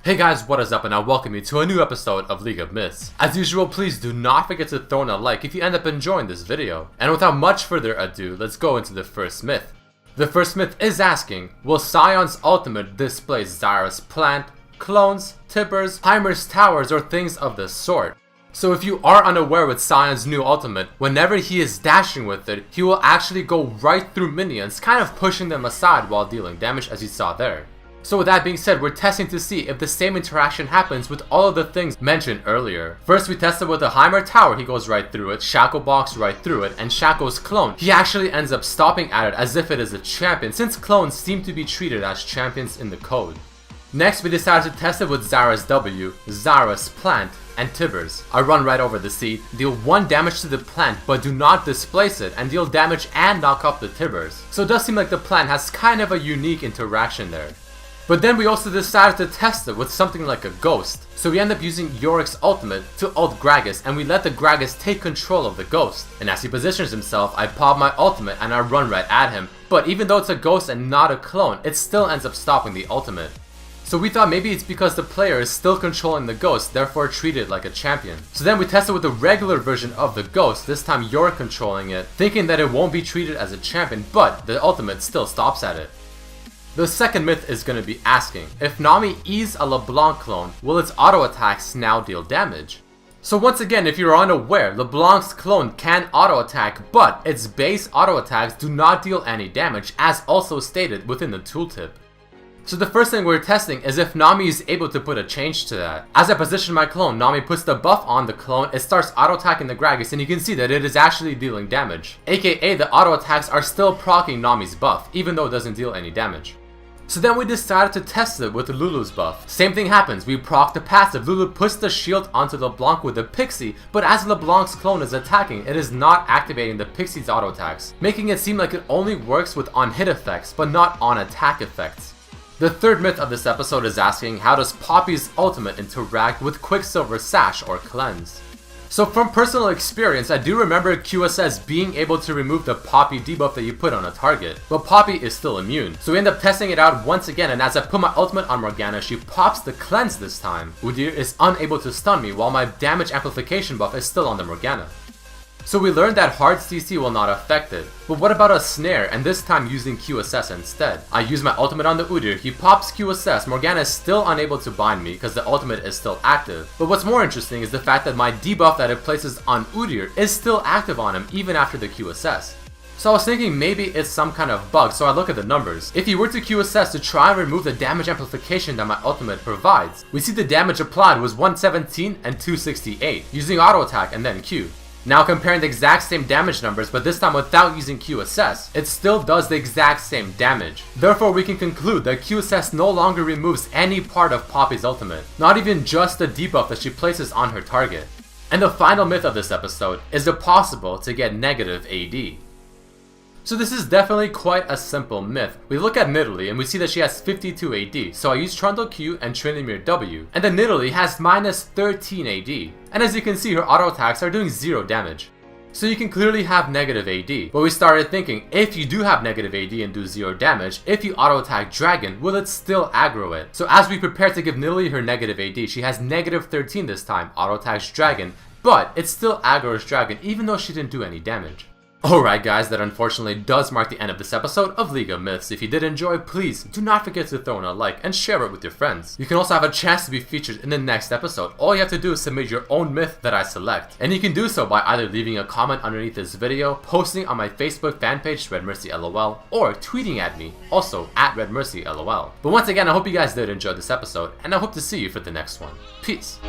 Hey guys, what is up, and I welcome you to a new episode of League of Myths. As usual, please do not forget to throw in a like if you end up enjoying this video. And without much further ado, let's go into the first myth. The first myth is asking, will Scion's ultimate display Zara's plant, clones, tippers, Heimer's towers, or things of the sort? So if you are unaware with Scion's new ultimate, whenever he is dashing with it, he will actually go right through minions, kind of pushing them aside while dealing damage, as you saw there. So with that being said, we're testing to see if the same interaction happens with all of the things mentioned earlier. First we tested with the Heimer tower, he goes right through it, Shackle box right through it, and Shackle's clone, he actually ends up stopping at it as if it is a champion, since clones seem to be treated as champions in the code. Next we decided to test it with Zara's W, Zara's plant, and Tibbers. I run right over the seed, deal 1 damage to the plant but do not displace it, and deal damage and knock up the Tibbers. So it does seem like the plant has kind of a unique interaction there. But then we also decided to test it with something like a ghost. So we end up using Yorick's ultimate to ult Gragas, and we let the Gragas take control of the ghost. And as he positions himself, I pop my ultimate and I run right at him. But even though it's a ghost and not a clone, it still ends up stopping the ultimate. So we thought maybe it's because the player is still controlling the ghost, therefore treated like a champion. So then we tested with the regular version of the ghost, this time Yorick controlling it, thinking that it won't be treated as a champion, but the ultimate still stops at it. The second myth is going to be asking, if Nami E's a LeBlanc clone, will its auto attacks now deal damage? So once again, if you're unaware, LeBlanc's clone can auto attack, but its base auto attacks do not deal any damage, as also stated within the tooltip. So the first thing we're testing is if Nami is able to put a change to that. As I position my clone, Nami puts the buff on the clone, it starts auto attacking the Gragas, and you can see that it is actually dealing damage. AKA the auto attacks are still proccing Nami's buff, even though it doesn't deal any damage. So then we decided to test it with Lulu's buff. Same thing happens, we proc the passive, Lulu puts the shield onto LeBlanc with the Pixie, but as LeBlanc's clone is attacking, it is not activating the Pixie's auto attacks, making it seem like it only works with on-hit effects, but not on-attack effects. The third myth of this episode is asking, how does Poppy's ultimate interact with Quicksilver's Sash or Cleanse? So from personal experience, I do remember QSS being able to remove the Poppy debuff that you put on a target, but Poppy is still immune. So we end up testing it out once again, and as I put my ultimate on Morgana, she pops the Cleanse this time. Udyr is unable to stun me, while my damage amplification buff is still on the Morgana. So we learned that hard CC will not affect it. But what about a snare, and this time using QSS instead? I use my ultimate on the Udyr, he pops QSS, Morgana is still unable to bind me because the ultimate is still active. But what's more interesting is the fact that my debuff that it places on Udyr is still active on him even after the QSS. So I was thinking maybe it's some kind of bug, so I look at the numbers. If you were to QSS to try and remove the damage amplification that my ultimate provides, we see the damage applied was 117 and 268, using auto attack and then Q. Now comparing the exact same damage numbers, but this time without using QSS, it still does the exact same damage. Therefore we can conclude that QSS no longer removes any part of Poppy's ultimate, not even just the debuff that she places on her target. And the final myth of this episode, is it possible to get negative AD? So this is definitely quite a simple myth. We look at Nidalee and we see that she has 52 AD, so I use Trundle Q and Tryndamere W, and then Nidalee has minus 13 AD, and as you can see her auto attacks are doing 0 damage. So you can clearly have negative AD, but we started thinking, if you do have negative AD and do 0 damage, if you auto attack Dragon, will it still aggro it? So as we prepare to give Nidalee her negative AD, she has negative 13 this time, auto attacks Dragon, but it still aggroes Dragon even though she didn't do any damage. Alright guys, that unfortunately does mark the end of this episode of League of Myths. If you did enjoy, please do not forget to throw in a like and share it with your friends. You can also have a chance to be featured in the next episode. All you have to do is submit your own myth that I select. And you can do so by either leaving a comment underneath this video, posting on my Facebook fan page RedMercyLOL, or tweeting at me, also at RedMercyLOL. But once again, I hope you guys did enjoy this episode, and I hope to see you for the next one. Peace.